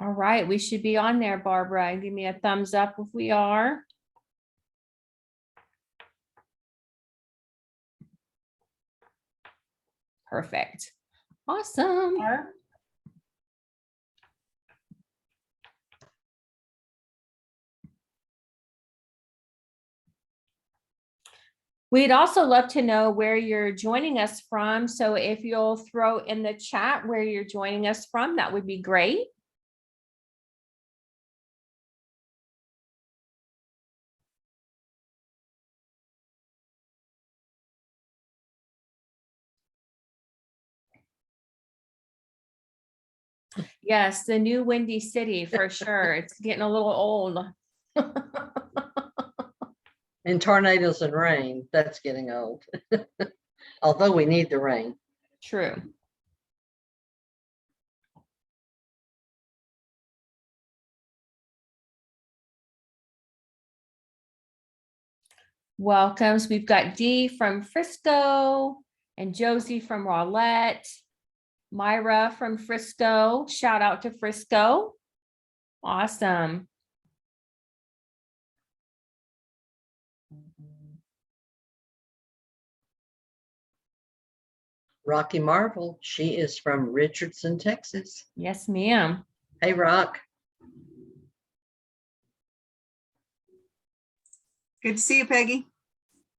All right, we should be on there, Barbara. Give me a thumbs up if we are. Perfect. Awesome. We'd also love to know where you're joining us from. So if you'll throw in the chat where you're joining us from, that would be great. Yes, the new Windy City for sure. It's getting a little old. And tornadoes and rain, that's getting old. Although we need the rain. True. Welcomes. We've got Dee from Frisco and Josie from Rowlett. Myra from Frisco. Shout out to Frisco. Awesome. Rocky Marvel, she is from Richardson, Texas. Yes, ma'am. Hey, Rock. Good to see you, Peggy.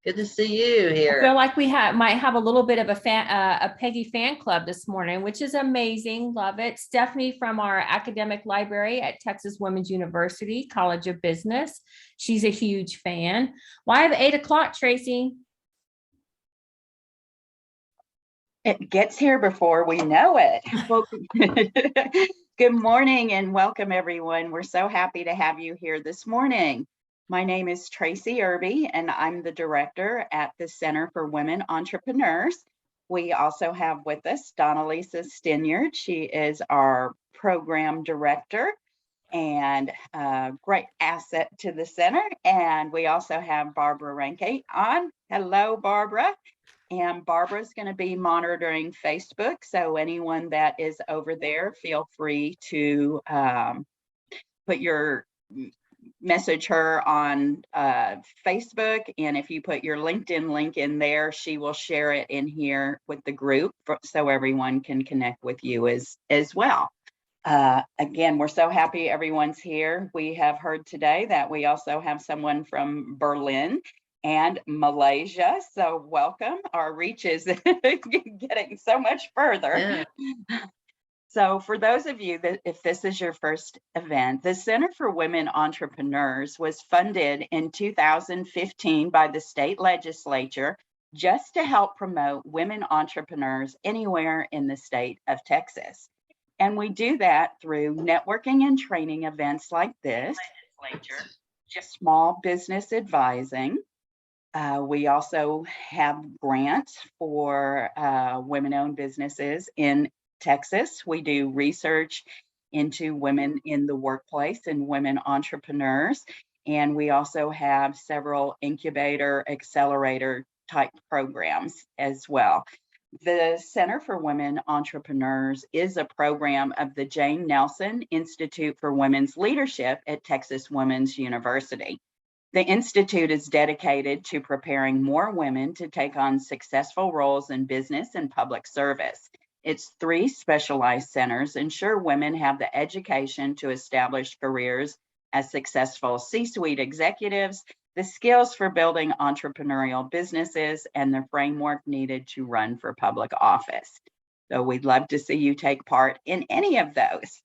Good to see you I here. feel like we might have a little bit of a Peggy fan club this morning, which is amazing. Love it. Stephanie from our academic library at Texas Women's University College of Business. She's a huge fan. Why have 8 o'clock, Tracy? It gets here before we know it. Well, good morning and welcome, everyone. We're so happy to have you here this morning. My name is Tracy Irby, and I'm the director at the Center for Women Entrepreneurs. We also have with us Donalisa Stinyard. She is our program director and a great asset to the center. And we also have Barbara Ranke on. Hello, Barbara. And Barbara's going to be monitoring Facebook. So anyone that is over there, feel free to message her on Facebook. And if you put your LinkedIn link in there, she will share it in here with the group so everyone can connect with you as well. Again, we're so happy everyone's here. We have heard today that we also have someone from Berlin and Malaysia. So welcome. Our reach is getting so much further. Yeah. So for those of you that if this is your first event, the Center for Women Entrepreneurs was funded in 2015 by the state legislature just to help promote women entrepreneurs anywhere in the state of Texas. And we do that through networking and training events like this, just small business advising. We also have grants for women-owned businesses in Texas. We do research into women in the workplace and women entrepreneurs. And we also have several incubator, accelerator type programs as well. The Center for Women Entrepreneurs is a program of the Jane Nelson Institute for Women's Leadership at Texas Women's University. The Institute is dedicated to preparing more women to take on successful roles in business and public service. Its 3 specialized centers ensure women have the education to establish careers as successful C-suite executives, the skills for building entrepreneurial businesses, and the framework needed to run for public office. So we'd love to see you take part in any of those.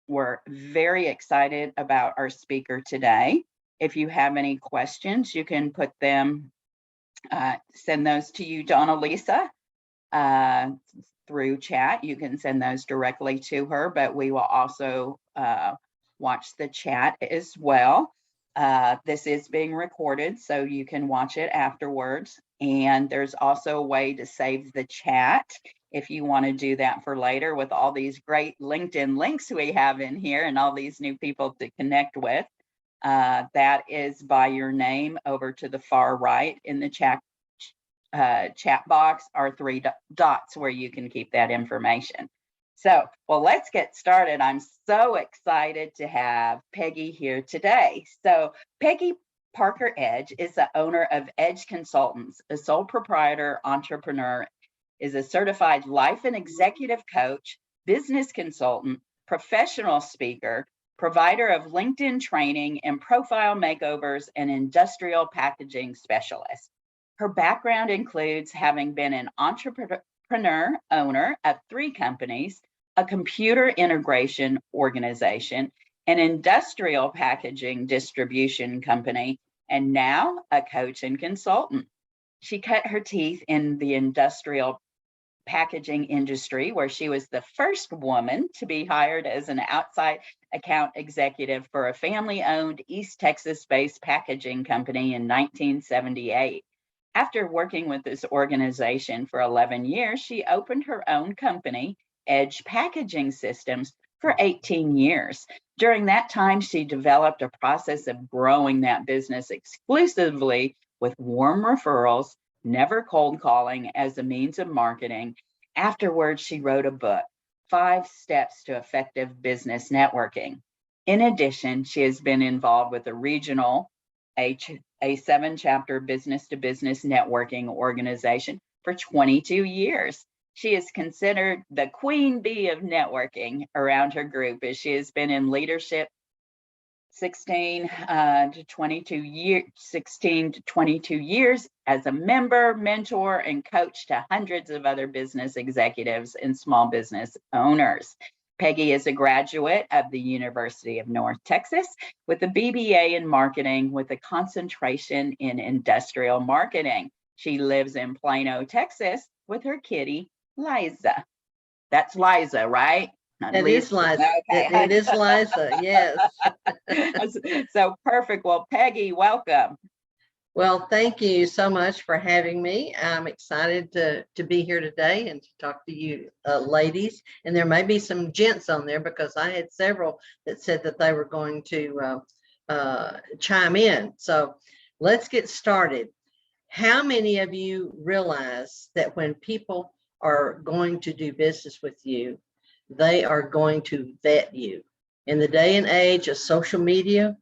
We're very excited about our speaker today. If you have any questions, you can put them, send those to you, Donalisa, through chat. You can send those directly to her, but we will also watch the chat as well. This is being recorded, so you can watch it afterwards. And there's also a way to save the chat if you want to do that for later with all these great LinkedIn links we have in here and all these new people to connect with. That is by your name over to the far right in the chat box are 3 dots where you can keep that information. So, well, let's get started. I'm so excited to have Peggy here today. So, Peggy Parker Edge is the owner of Edge Consultants, a sole proprietor entrepreneur, is a certified life and executive coach, business consultant, professional speaker, provider of LinkedIn training and profile makeovers, and industrial packaging specialist. Her background includes having been an entrepreneur owner of 3 companies, a computer integration organization, an industrial packaging distribution company, and now a coach and consultant. She cut her teeth in the industrial packaging industry, where she was the first woman to be hired as an outside account executive for a family-owned East Texas-based packaging company in 1978. After working with this organization for 11 years, she opened her own company, Edge Packaging Systems, for 18 years. During that time, she developed a process of growing that business exclusively with warm referrals, never cold calling as a means of marketing. Afterwards, she wrote a book, 5 Steps to Effective Business Networking. In addition, she has been involved with a regional, a 7-chapter business-to-business networking organization for 22 years. She is considered the queen bee of networking around her group, as she has been in leadership 16 to 22 years as a member, mentor, and coach to hundreds of other business executives and small business owners. Peggy is a graduate of the University of North Texas with a BBA in marketing with a concentration in industrial marketing. She lives in Plano, Texas with her kitty, Liza. That's Liza, right? Not It is Lisa. Liza. Okay. It is Liza, yes. So perfect. Well, Peggy, welcome. Well, thank you so much for having me. I'm excited to be here today and to talk to you ladies. And there may be some gents on there because I had several that said that they were going to chime in. So let's get started. How many of you realize that when people are going to do business with you, they are going to vet you? In the day and age of social media,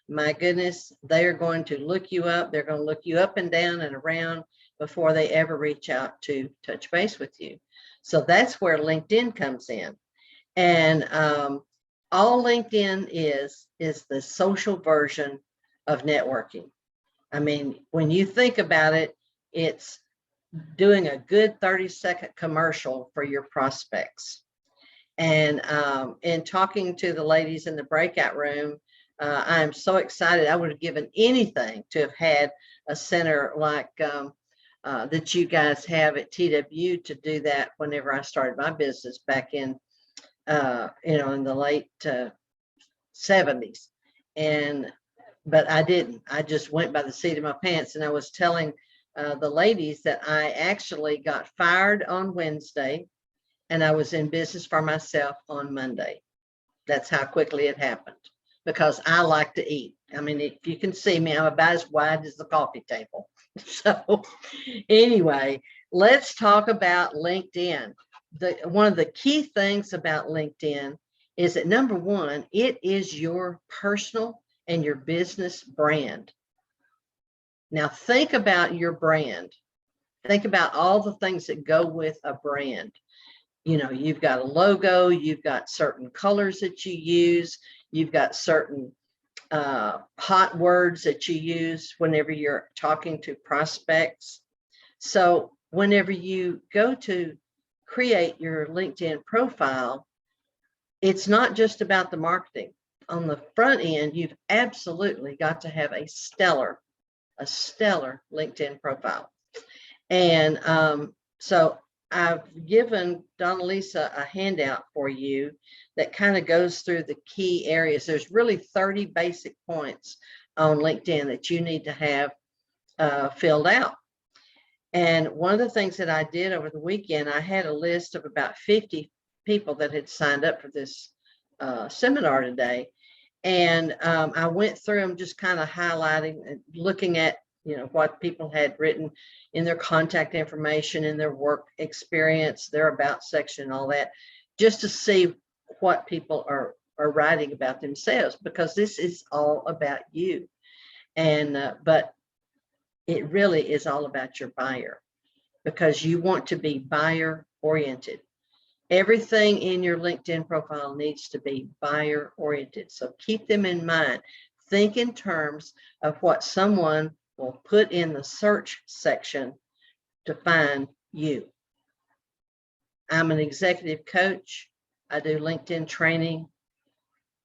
my goodness, they are going to look you up. They're going to look you up and down and around before they ever reach out to touch base with you. So that's where LinkedIn comes in. And all LinkedIn is the social version of networking. I mean, when you think about it, it's doing a good 30-second commercial for your prospects. And in talking to the ladies in the breakout room, I'm so excited. I would have given anything to have had a center like that you guys have at TW to do that whenever I started my business back in, in the late 70s. But I didn't. I just went by the seat of my pants. And I was telling the ladies that I actually got fired on Wednesday and I was in business for myself on Monday. That's how quickly it happened, because I like to eat. I mean, if you can see me, I'm about as wide as the coffee table. So anyway, let's talk about LinkedIn. One of the key things about LinkedIn is that, number one, it is your personal and your business brand. Now think about your brand. Think about all the things that go with a brand. You know, you've got a logo, you've got certain colors that you use, you've got certain hot words that you use whenever you're talking to prospects. So whenever you go to create your LinkedIn profile, it's not just about the marketing. On the front end, you've absolutely got to have a stellar LinkedIn profile. And so I've given Donalisa a handout for you that kind of goes through the key areas. There's really 30 basic points on LinkedIn that you need to have filled out. And one of the things that I did over the weekend, I had a list of about 50 people that had signed up for this seminar today. And I went through them just kind of highlighting and looking at, you know, what people had written in their contact information, in their work experience, their about section, all that. just to see what people are writing about themselves, because this is all about you. And but it really is all about your buyer, because you want to be buyer oriented. Everything in your LinkedIn profile needs to be buyer oriented. So keep them in mind. Think in terms of what someone will put in the search section to find you. I'm an executive coach. I do LinkedIn training.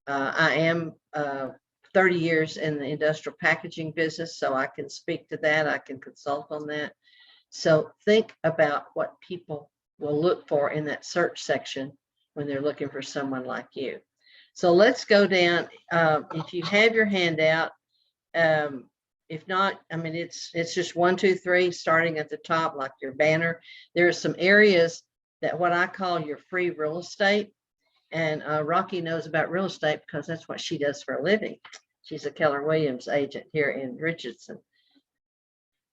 I am 30 years in the industrial packaging business, so I can speak to that. I can consult on that. So think about what people will look for in that search section when they're looking for someone like you. So let's go down. If you have your handout, if not, I mean, it's just 1, 2, 3, starting at the top, like your banner. There are some areas that what I call your free real estate. And Rocky knows about real estate because that's what she does for a living. She's a Keller Williams agent here in Richardson.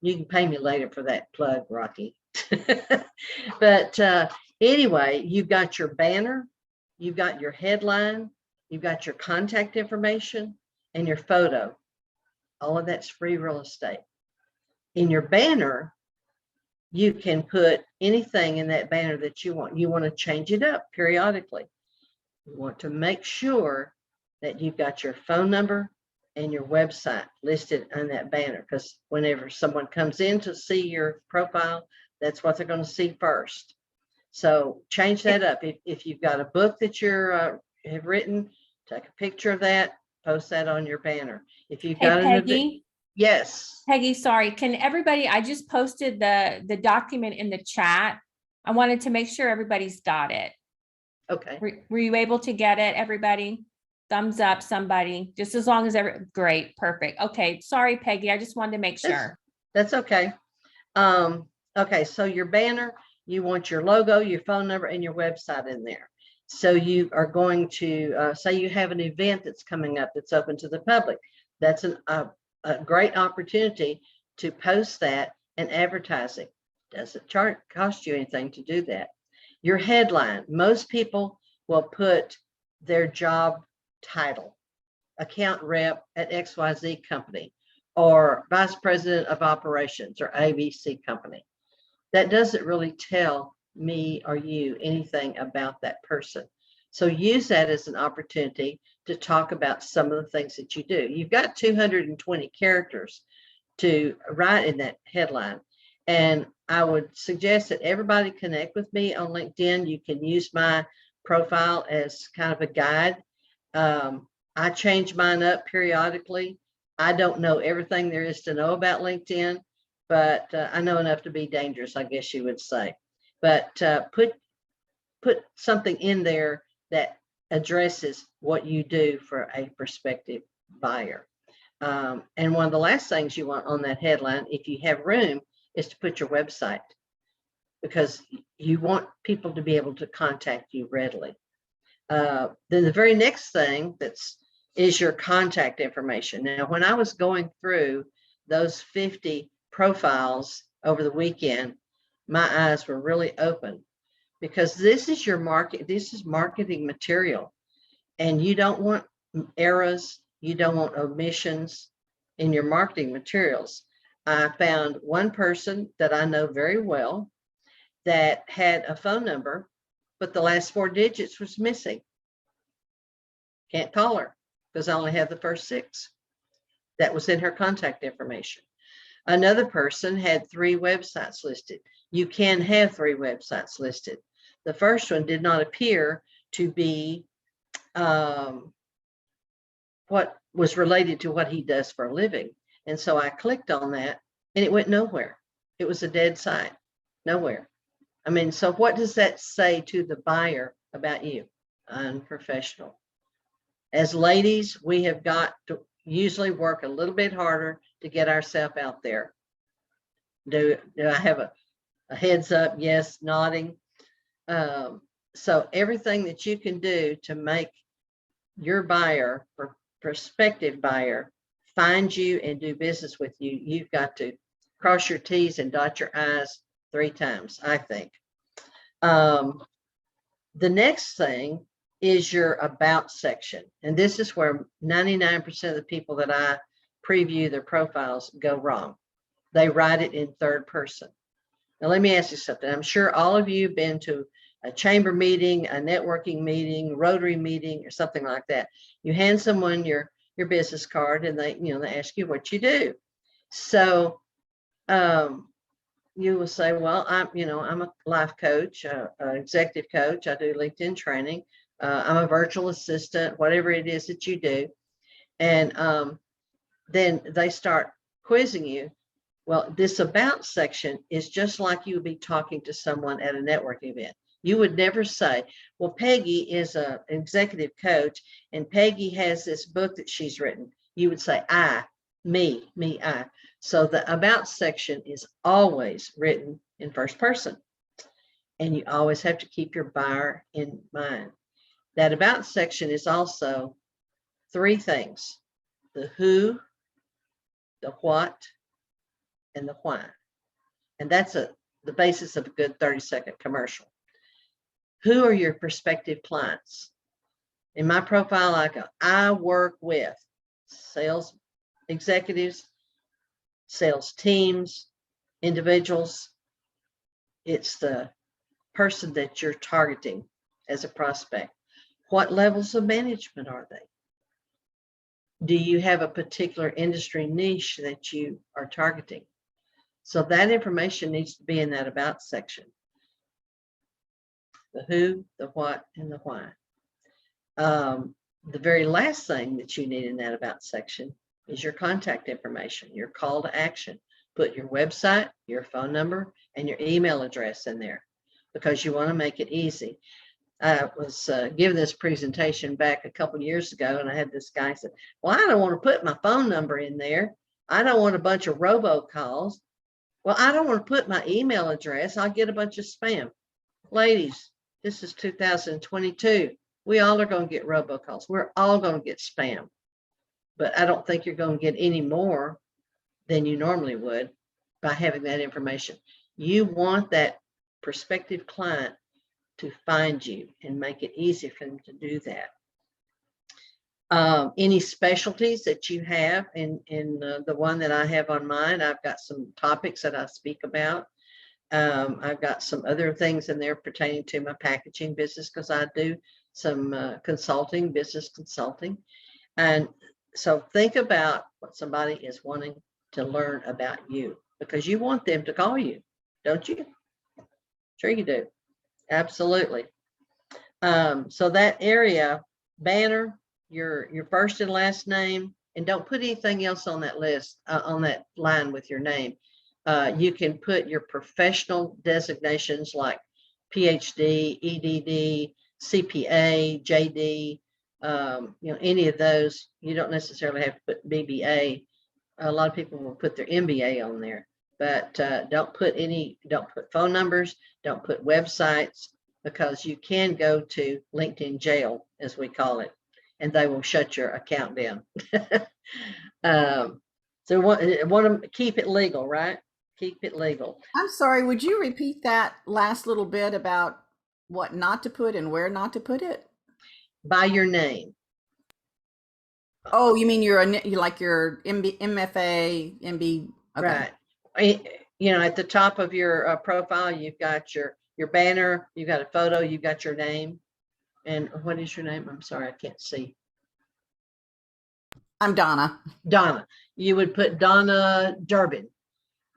You can pay me later for that plug, Rocky. But anyway, you've got your banner, you've got your headline, you've got your contact information, and your photo. All of that's free real estate. In your banner, you can put anything in that banner that you want. You want to change it up periodically. You want to make sure that you've got your phone number and your website listed on that banner, because whenever someone comes in to see your profile, that's what they're going to see first. So change that up. If you've got a book that you're have written, take a picture of that, post that on your banner. If you've got Hey, an event, Peggy, yes. Peggy, sorry, can everybody, I just posted the document in the chat. I wanted to make sure everybody's got it. Okay. Were you able to get it, everybody? Thumbs up, somebody, just as long as great, perfect. Okay, sorry, Peggy, I just wanted to make sure. That's okay. Okay, so your banner, you want your logo, your phone number, and your website in there. So you are going to say you have an event that's coming up that's open to the public. That's a great opportunity to post that and advertise it. Doesn't cost you anything to do that. Your headline, most people will put their job title, account rep at XYZ company, or vice president of operations, or ABC company. That doesn't really tell me or you anything about that person. So use that as an opportunity to talk about some of the things that you do. You've got 220 characters to write in that headline. And I would suggest that everybody connect with me on LinkedIn. You can use my profile as kind of a guide. I change mine up periodically. I don't know everything there is to know about LinkedIn, but I know enough to be dangerous, I guess you would say. But put something in there that addresses what you do for a prospective buyer. And one of the last things you want on that headline, if you have room, is to put your website, because you want people to be able to contact you readily. Then the very next thing is your contact information. Now, when I was going through those 50 profiles over the weekend, my eyes were really open, because this is your market. This is marketing material, and you don't want errors. You don't want omissions in your marketing materials. I found one person that I know very well that had a phone number, but the last 4 digits was missing. Can't call her because I only have the first 6. That was in her contact information. Another person had 3 websites listed. You can have 3 websites listed. The first one did not appear to be what was related to what he does for a living. And so I clicked on that and it went nowhere. It was a dead site, nowhere. I mean, so what does that say to the buyer about you? Unprofessional. As ladies, we have got to usually work a little bit harder to get ourselves out there. Do I have a heads up? Yes, nodding. So everything that you can do to make your buyer or prospective buyer find you and do business with you, you've got to cross your T's and dot your I's 3 times, I think. The next thing is your about section. And this is where 99% of the people that I preview their profiles go wrong. They write it in third person. Now, let me ask you something. I'm sure all of you have been to a chamber meeting, a networking meeting, Rotary meeting, or something like that. You hand someone your business card and they ask you what you do. So you will say, well, I'm a life coach, an executive coach. I do LinkedIn training. I'm a virtual assistant, whatever it is that you do. And then they start quizzing you. Well, this about section is just like you would be talking to someone at a networking event. You would never say, well, Peggy is an executive coach and Peggy has this book that she's written. You would say, I. So the about section is always written in first person. And you always have to keep your buyer in mind. That about section is also three things: the who, the what, and the why. And that's the basis of a good 30-second commercial. Who are your prospective clients? In my profile, I go, I work with sales executives, sales teams, individuals. It's the person that you're targeting as a prospect. What levels of management are they? Do you have a particular industry niche that you are targeting? So that information needs to be in that about section. The who, the what, and the why. The very last thing that you need in that about section is your contact information, your call to action. Put your website, your phone number, and your email address in there because you want to make it easy. I was giving this presentation back a couple of years ago, and I had this guy said, well, I don't want to put my phone number in there. I don't want a bunch of robocalls. Well, I don't want to put my email address. I'll get a bunch of spam. Ladies, this is 2022. We all are going to get robocalls. We're all going to get spam. But I don't think you're going to get any more than you normally would by having that information. You want that prospective client to find you and make it easy for them to do that. Any specialties that you have in the one that I have on mine, I've got some topics that I speak about. I've got some other things in there pertaining to my packaging business because I do some consulting, business consulting. And so think about what somebody is wanting to learn about you because you want them to call you, don't you? Sure you do. Absolutely. So that area, banner, your first and last name, and don't put anything else on that list, on that line with your name. You can put your professional designations like PhD, EDD, CPA, JD, any of those. You don't necessarily have to put BBA. A lot of people will put their MBA on there, but don't put phone numbers, don't put websites, because you can go to LinkedIn jail, as we call it, and they will shut your account down. So want to keep it legal, right? Keep it legal. I'm sorry, would you repeat that last little bit about what not to put and where not to put it? By your name. Oh, you mean you're like your MFA, MB? Okay. Right. At the top of your profile, you've got your banner, you've got a photo, you've got your name. And what is your name? I'm sorry, I can't see. I'm Donna. Donna. You would put Donna Durbin.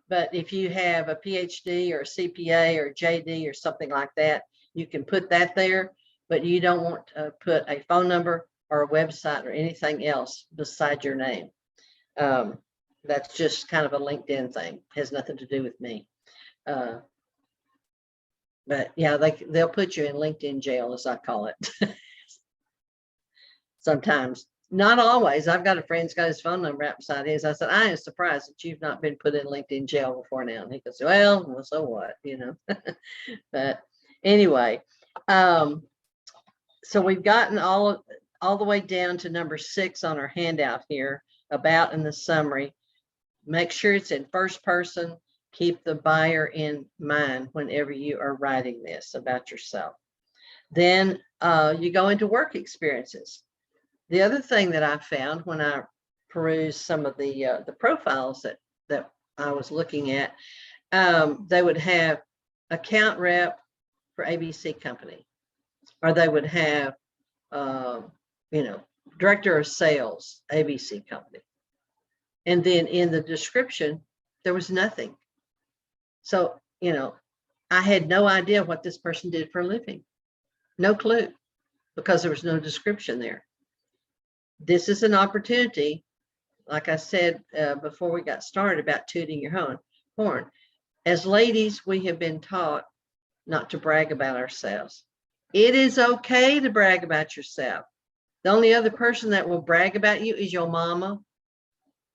But if you have a PhD or a CPA or JD or something like that, you can put that there, but you don't want to put a phone number or a website or anything else beside your name. That's just kind of a LinkedIn thing. It has nothing to do with me. But yeah, they'll put you in LinkedIn jail, as I call it. Sometimes. Not always. I've got a friend who's got his phone number right beside his. I said, I am surprised that you've not been put in LinkedIn jail before now. And he goes, well, so what, But anyway, so we've gotten all the way down to number 6 on our handout here, about in the summary. Make sure it's in first person. Keep the buyer in mind whenever you are writing this about yourself. Then you go into work experiences. The other thing that I found when I perused some of the profiles that I was looking at, they would have account rep for ABC company, or they would have, director of sales, ABC company. And then in the description, there was nothing. So, I had no idea what this person did for a living. No clue, because there was no description there. This is an opportunity, like I said before we got started, about tooting your horn. As ladies, we have been taught not to brag about ourselves. It is okay to brag about yourself. The only other person that will brag about you is your mama.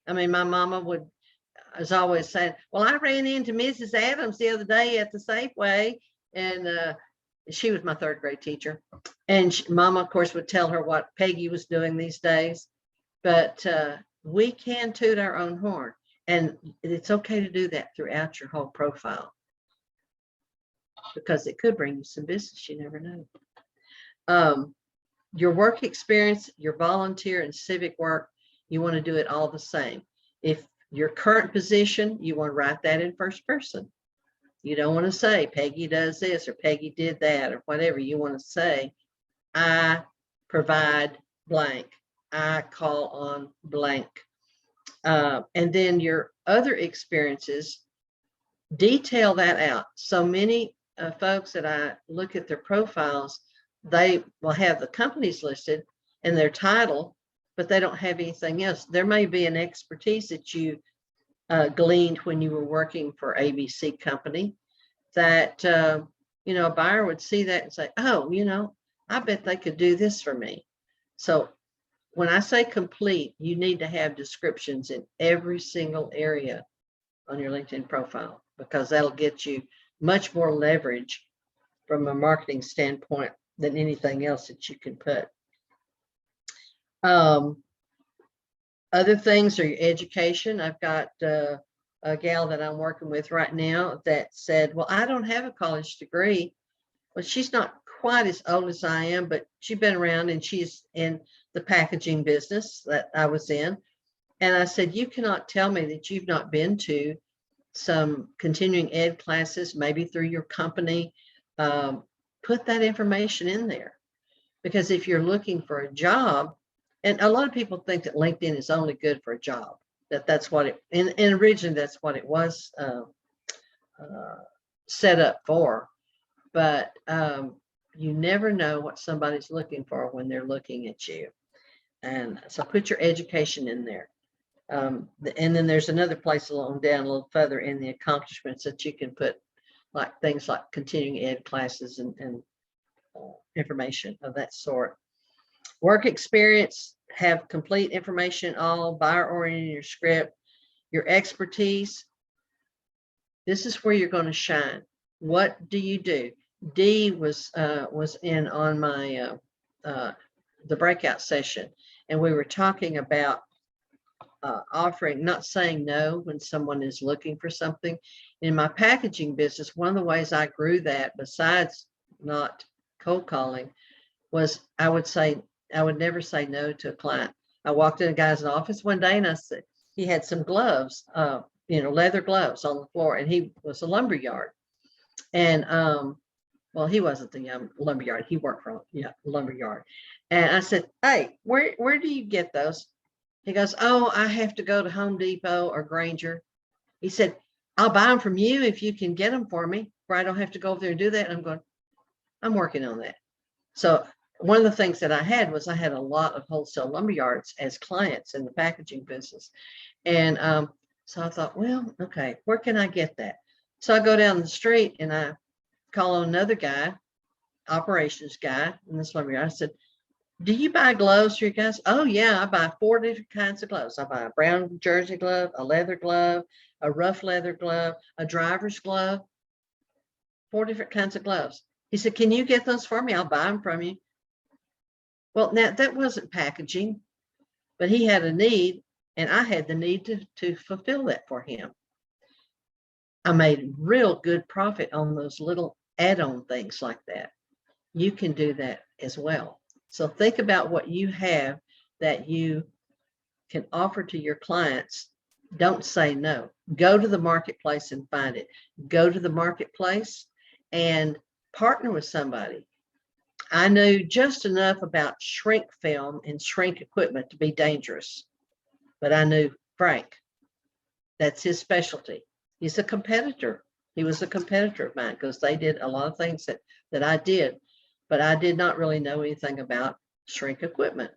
I mean, my mama was always saying, well, I ran into Mrs. Adams the other day at the Safeway, and she was my third grade teacher. And Mama, of course, would tell her what Peggy was doing these days. But we can toot our own horn, and it's okay to do that throughout your whole profile, because it could bring you some business. You never know. Your work experience, your volunteer and civic work, you want to do it all the same. If your current position, you want to write that in first person. You don't want to say Peggy does this or Peggy did that or whatever. You want to say, I provide blank. I call on blank. And then your other experiences, detail that out. So many folks that I look at their profiles, they will have the companies listed and their title, but they don't have anything else. There may be an expertise that you gleaned when you were working for ABC company that, a buyer would see that and say, oh, I bet they could do this for me. So when I say complete, you need to have descriptions in every single area on your LinkedIn profile, because that'll get you much more leverage from a marketing standpoint than anything else that you can put. Other things are your education. I've got a gal that I'm working with right now that said, well, I don't have a college degree. Well, she's not quite as old as I am, but she's been around, and she's in the packaging business that I was in. And I said, you cannot tell me that you've not been to some continuing ed classes, maybe through your company. Put that information in there, because if you're looking for a job, and a lot of people think that LinkedIn is only good for a job, that's what it, and originally that's what it was set up for. But you never know what somebody's looking for when they're looking at you. And so put your education in there. And then there's another place along down a little further in the accomplishments that you can put like things like continuing ed classes and information of that sort. Work experience, have complete information, all buyer oriented, your script, your expertise. This is where you're going to shine. What do you do? Dee was in on my the breakout session, and we were talking about offering, not saying no when someone is looking for something. In my packaging business, one of the ways I grew that, besides not cold calling, was I would never say no to a client. I walked in a guy's office one day, and I said, he had some gloves, leather gloves on the floor, and he was a lumberyard. And well, he wasn't the lumberyard. He worked for lumberyard. And I said, hey, where do you get those? He goes, oh, I have to go to Home Depot or Granger. He said, I'll buy them from you if you can get them for me, where I don't have to go over there and do that. And I'm going, I'm working on that. So one of the things that I had was I had a lot of wholesale lumberyards as clients in the packaging business. And so I thought, well, okay, where can I get that? So I go down the street and I call on another guy, operations guy in this lumberyard. I said, do you buy gloves for your guys? Oh yeah, I buy 4 different kinds of gloves. I buy a brown jersey glove, a leather glove, a rough leather glove, a driver's glove, 4 different kinds of gloves. He said, can you get those for me? I'll buy them from you. Well, now that wasn't packaging, but he had a need, and I had the need to fulfill that for him. I made real good profit on those little add-on things like that. you can do that as well. So think about what you have that you can offer to your clients. Don't say no. Go to the marketplace and find it. Go to the marketplace and partner with somebody. I knew just enough about shrink film and shrink equipment to be dangerous, but I knew Frank. That's his specialty. He's a competitor. He was a competitor of mine because they did a lot of things that I did, but I did not really know anything about shrink equipment.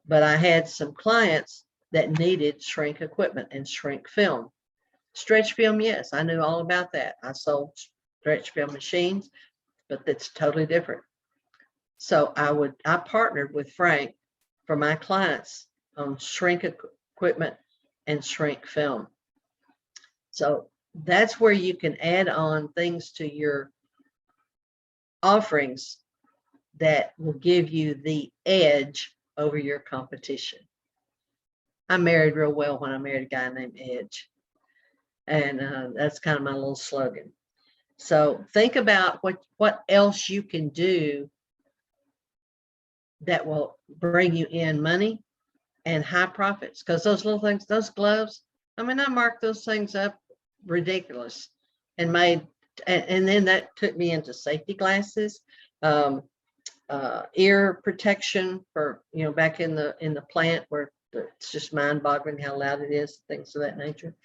But I had some clients that needed shrink equipment and shrink film. Stretch film, yes, I knew all about that. I sold stretch film machines, but that's totally different. So I partnered with Frank for my clients on shrink equipment and shrink film. So that's where you can add on things to your offerings that will give you the edge over your competition. I married real well when I married a guy named Edge. And that's kind of my little slogan. So think about what else you can do that will bring you in money and high profits. Because those little things, those gloves, I mean, I marked those things up ridiculous and made, and then that took me into safety glasses, ear protection for, back in the plant where it's just mind-boggling how loud it is, things of that nature.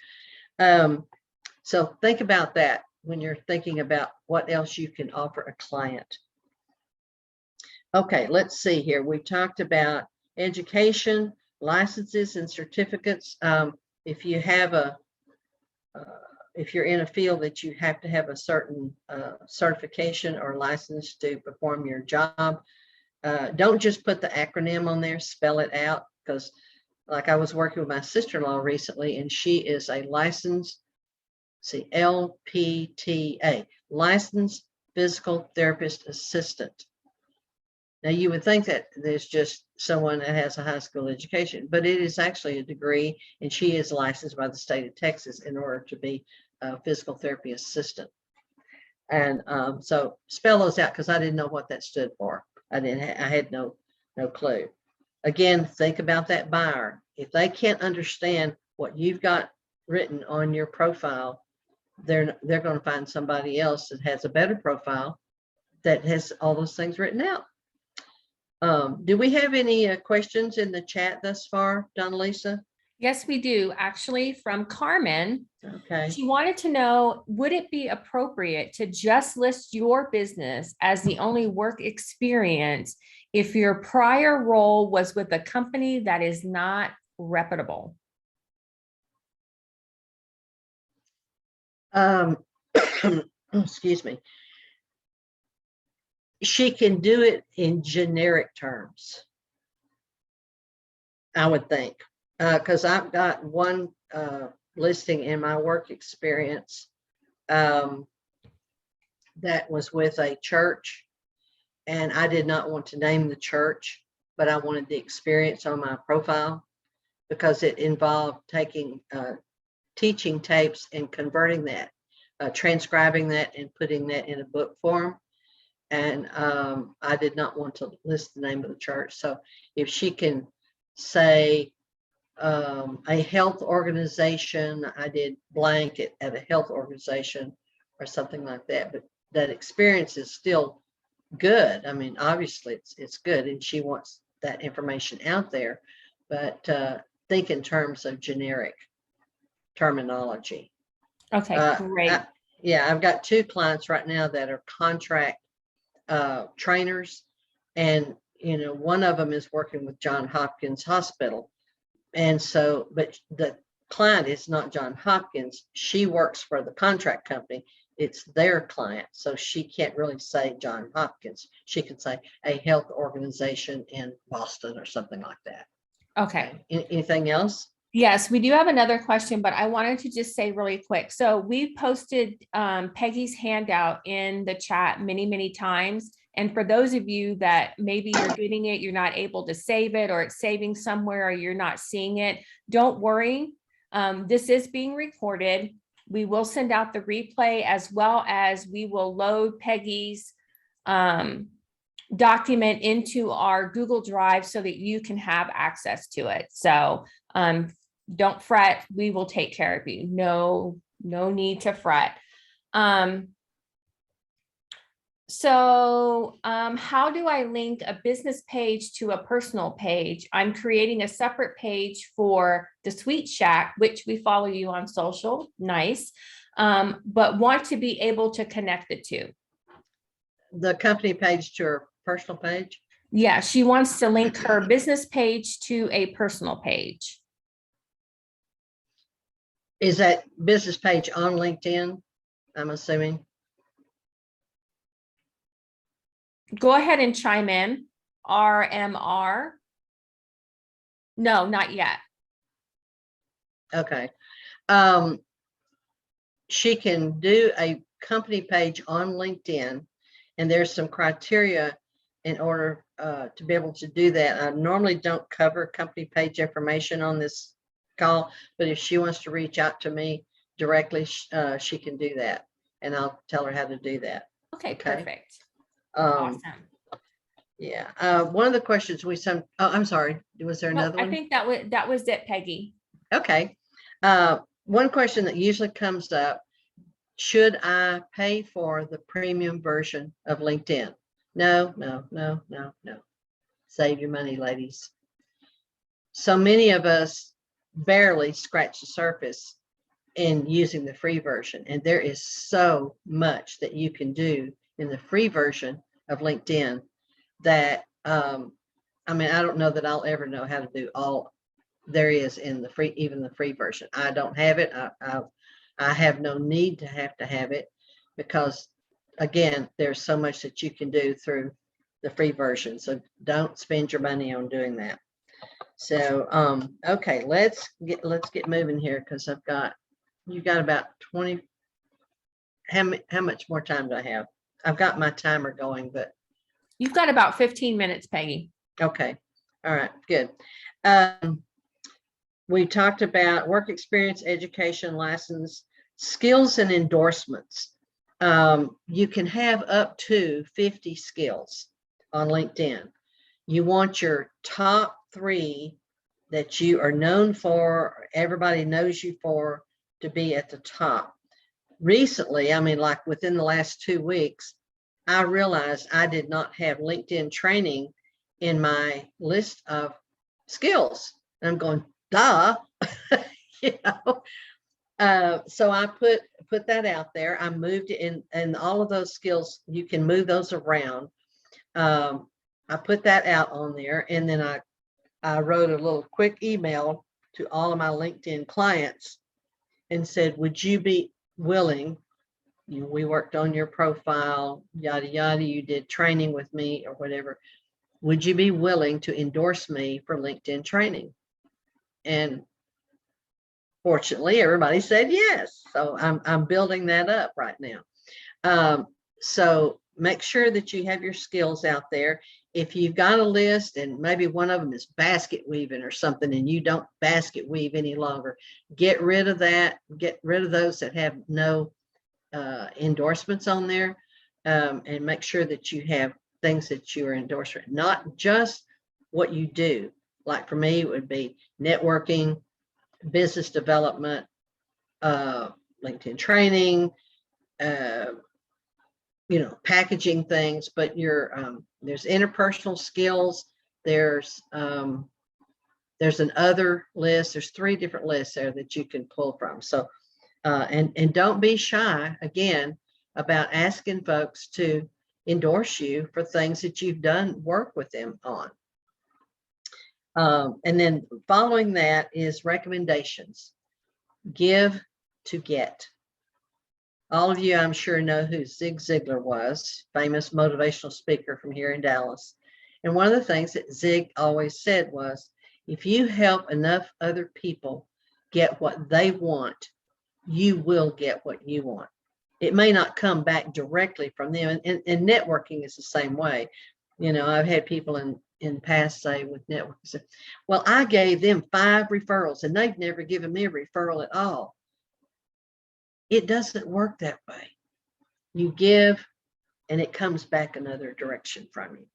So think about that when you're thinking about what else you can offer a client. Okay, let's see here. We talked about education, licenses and certificates. If you have if you're in a field that you have to have a certain certification or license to perform your job, don't just put the acronym on there, spell it out, because like I was working with my sister-in-law recently, and she is a licensed, LPTA, licensed physical therapist assistant. Now you would think that there's just someone that has a high school education, but it is actually a degree, and she is licensed by the state of Texas in order to be a physical therapy assistant. And so spell those out, because I didn't know what that stood for. I had no clue. Again, think about that buyer. If they can't understand what you've got written on your profile, they're going to find somebody else that has a better profile that has all those things written out. Do we have any questions in the chat thus far, Donalisa? Yes, we do. Actually, from Carmen. Okay. She wanted to know, would it be appropriate to just list your business as the only work experience if your prior role was with a company that is not reputable? Excuse me. She can do it in generic terms, I would think, because I've got one listing in my work experience that was with a church, and I did not want to name the church, but I wanted the experience on my profile because it involved taking teaching tapes and converting that, transcribing that and putting that in a book form. And I did not want to list the name of the church. So if she can say a health organization, I did blank at a health organization or something like that, but that experience is still good. I mean, obviously it's good, and she wants that information out there, but think in terms of generic terminology. Okay, great. I've got 2 clients right now that are contract trainers, and one of them is working with Johns Hopkins Hospital, and so but the client is not Johns Hopkins. She works for the contract company. It's their client, so she can't really say Johns Hopkins. She can say a health organization in Boston or something like that. Okay. Anything else? Yes, we do have another question, but I wanted to just say really quick. So we posted Peggy's handout in the chat many, many times. And for those of you that maybe you're getting it, you're not able to save it, or it's saving somewhere, or you're not seeing it, don't worry. This is being recorded. We will send out the replay, as well as we will load Peggy's document into our Google Drive so that you can have access to it. So don't fret, we will take care of you. No need to fret. So how do I link a business page to a personal page? I'm creating a separate page for the Sweet Shack, which we follow you on social. Nice. But want to be able to connect the two. The company page to her personal page? Yeah, she wants to link her business page to a personal page. Is that business page on LinkedIn, I'm assuming? Go ahead and chime in. RMR. No, not yet. Okay. She can do a company page on LinkedIn, and there's some criteria in order to be able to do that. I normally don't cover company page information on this call, but if she wants to reach out to me directly, she can do that, and I'll tell her how to do that. Okay, perfect. Awesome. Yeah. One of the questions oh, I'm sorry. Was there another one? I think that was it, Peggy. Okay. One question that usually comes up: should I pay for the premium version of LinkedIn? No. Save your money, ladies. So many of us barely scratch the surface in using the free version, and there is so much that you can do in the free version of LinkedIn that I mean, I don't know that I'll ever know how to do all there is in the free, even the free version. I don't have it. I have no need to have it, because again, there's so much that you can do through the free version. So don't spend your money on doing that. So okay, let's get moving here, because you've got about 20. How much more time do I have? I've got my timer going, but You've got about 15 minutes, Peggy. okay. All right, good. We talked about work experience, education, license, skills, and endorsements. You can have up to 50 skills on LinkedIn. You want your top 3 that you are known for, everybody knows you for, to be at the top. Recently, I mean, like within the last 2 weeks, I realized I did not have LinkedIn training in my list of skills. And I'm going, duh, you know. So I put that out there. I moved it in, and all of those skills, you can move those around. I put that out on there, and then I wrote a little quick email to all of my LinkedIn clients and said, would you be willing, we worked on your profile, yada, yada, you did training with me or whatever. Would you be willing to endorse me for LinkedIn training? And fortunately, everybody said yes. So I'm building that up right now. So make sure that you have your skills out there. If you've got a list and maybe one of them is basket weaving or something, and you don't basket weave any longer, get rid of that. Get rid of those that have no endorsements on there, and make sure that you have things that you are endorsing, not just what you do. Like for me, it would be networking, business development, LinkedIn training, you know, packaging things, but there's interpersonal skills. There's an other list. There's 3 different lists there that you can pull from. So, and don't be shy, again, about asking folks to endorse you for things that you've done work with them on. And then following that is recommendations. Give to get. All of you, I'm sure, know who Zig Ziglar was, famous motivational speaker from here in Dallas. And one of the things that Zig always said was, if you help enough other people get what they want, you will get what you want. It may not come back directly from them. And networking is the same way. You know, I've had people in past say with networking, say, well, I gave them 5 referrals and they've never given me a referral at all. It doesn't work that way. You give and it comes back another direction from you.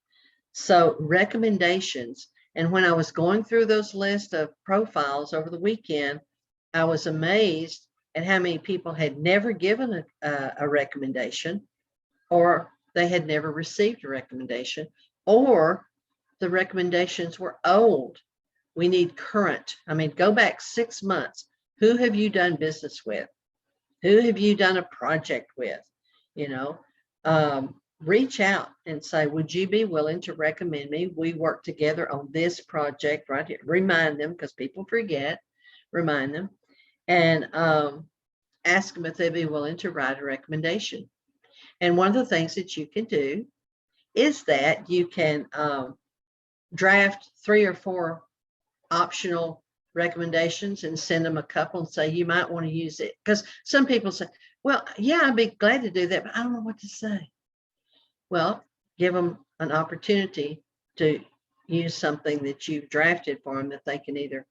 So recommendations. And when I was going through those lists of profiles over the weekend, I was amazed at how many people had never given a recommendation, or they had never received a recommendation, or the recommendations were old. We need current. I mean, go back 6 months. Who have you done business with? Who have you done a project with? Reach out and say, would you be willing to recommend me? We work together on this project right here. Remind them, because people forget. Remind them, and ask them if they'd be willing to write a recommendation. And one of the things that you can do is that you can draft 3 or 4 optional recommendations and send them a couple and say, you might want to use it. Because some people say, well, yeah, I'd be glad to do that, but I don't know what to say. Well, give them an opportunity to use something that you've drafted for them that they can either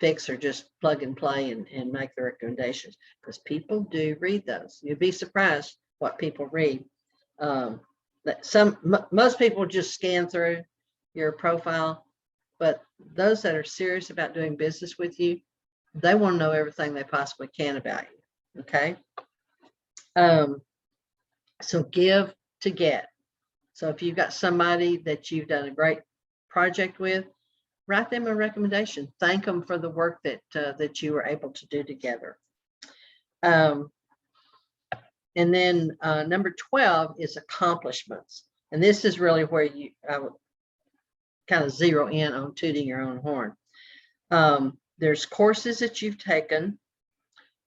fix or just plug and play and make the recommendations, because people do read those. You'd be surprised what people read. Most people just scan through your profile, but those that are serious about doing business with you, they want to know everything they possibly can about you. Okay. So give to get. So if you've got somebody that you've done a great project with, write them a recommendation. Thank them for the work that you were able to do together. And then number 12 is accomplishments. And this is really where I would kind of zero in on tooting your own horn. There's courses that you've taken,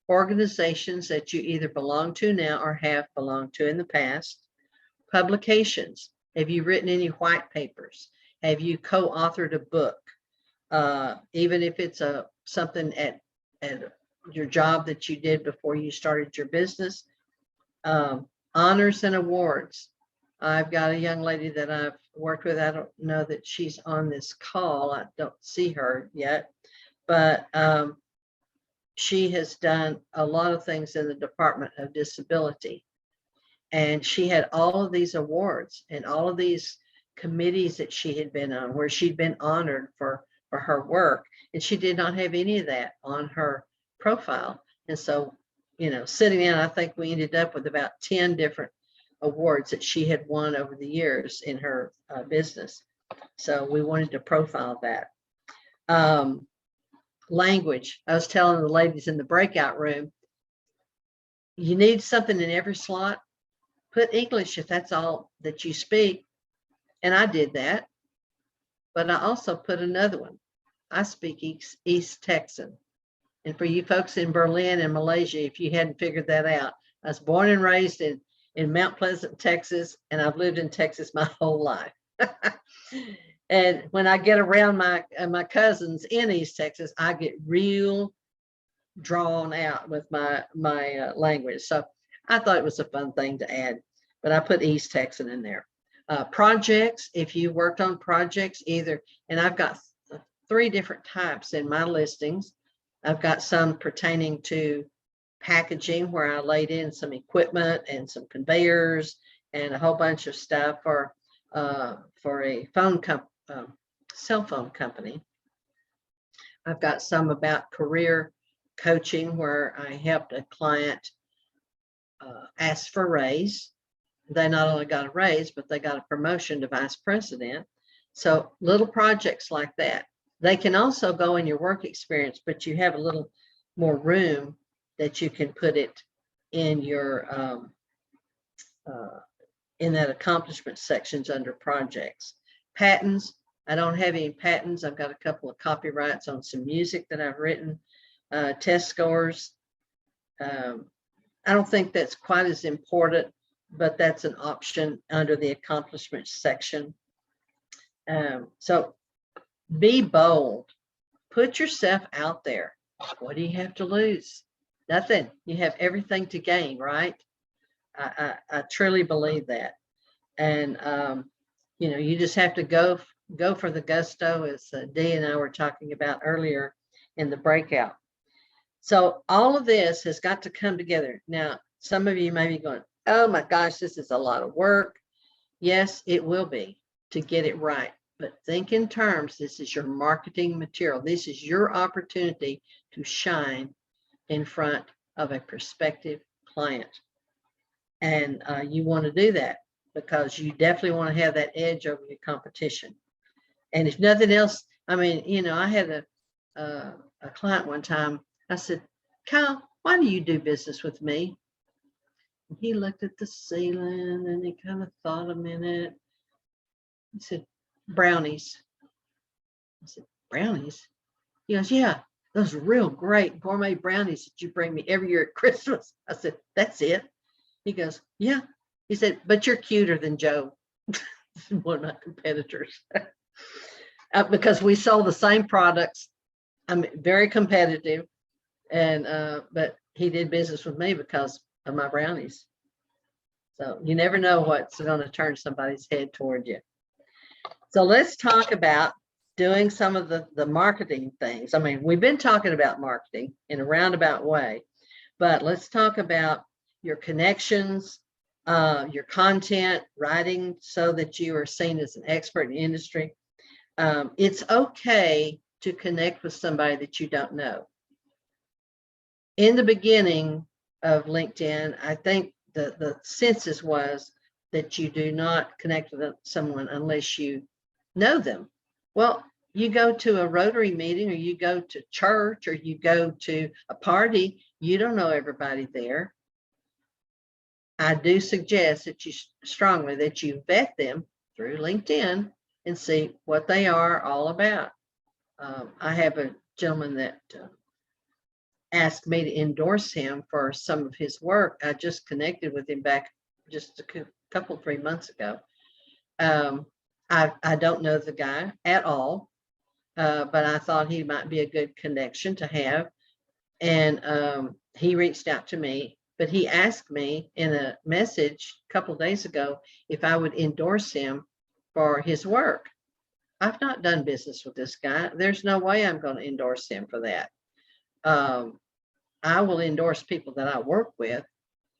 organizations that you either belong to now or have belonged to in the past, publications. Have you written any white papers? Have you co-authored a book? Even if it's something at your job that you did before you started your business. Honors and awards. I've got a young lady that I've worked with. I don't know that she's on this call. I don't see her yet, but she has done a lot of things in the Department of Disability. And she had all of these awards and all of these committees that she had been on where she'd been honored for her work. And she did not have any of that on her profile. And so, sitting down, I think we ended up with about 10 different awards that she had won over the years in her business. So we wanted to profile that. Language. I was telling the ladies in the breakout room, you need something in every slot. Put English if that's all that you speak. And I did that. But I also put another one. I speak East Texan. And for you folks in Berlin and Malaysia, if you hadn't figured that out, I was born and raised in Mount Pleasant, Texas, and I've lived in Texas my whole life. And when I get around my cousins in East Texas, I get real drawn out with my language. So I thought it was a fun thing to add, but I put East Texan in there. Projects, if you worked on projects either, and I've got 3 different types in my listings. I've got some pertaining to packaging where I laid in some equipment and some conveyors and a whole bunch of stuff for a cell phone company. I've got some about career coaching where I helped a client ask for a raise. They not only got a raise, but they got a promotion to vice president. So little projects like that. They can also go in your work experience, but you have a little more room that you can put it in your in that accomplishment sections under projects. Patents. I don't have any patents. I've got a couple of copyrights on some music that I've written. Test scores. I don't think that's quite as important, but that's an option under the accomplishments section. So be bold. Put yourself out there. What do you have to lose? Nothing. You have everything to gain, right? I truly believe that. And, you just have to go for the gusto, as Dee and I were talking about earlier in the breakout. So all of this has got to come together. Now, some of you may be going, oh my gosh, this is a lot of work. Yes, it will be. to get it right. But think in terms, this is your marketing material. This is your opportunity to shine in front of a prospective client. And you want to do that because you definitely want to have that edge over your competition. And if nothing else, I mean, you know, I had a client one time. I said, Kyle, why do you do business with me? And he looked at the ceiling and he kind of thought a minute. He said, brownies. I said, brownies? He goes, yeah, those real great gourmet brownies that you bring me every year at Christmas. I said, that's it. He goes, yeah. He said, but you're cuter than Joe, one of my competitors. Because we sold the same products. I'm very competitive, and but he did business with me because of my brownies. So you never know what's going to turn somebody's head toward you. So let's talk about doing some of the marketing things. I mean, we've been talking about marketing in a roundabout way, but let's talk about your connections, your content, writing so that you are seen as an expert in the industry. It's okay to connect with somebody that you don't know. In the beginning of LinkedIn, I think the census was that you do not connect with someone unless you know them. Well, you go to a Rotary meeting, or you go to church, or you go to a party, you don't know everybody there. I do suggest that you strongly that you vet them through LinkedIn and see what they are all about. I have a gentleman that asked me to endorse him for some of his work. I just connected with him back just a couple, 3 months ago. I don't know the guy at all, but I thought he might be a good connection to have. And he reached out to me, but he asked me in a message a couple of days ago if I would endorse him for his work. I've not done business with this guy. There's no way I'm going to endorse him for that. I will endorse people that I work with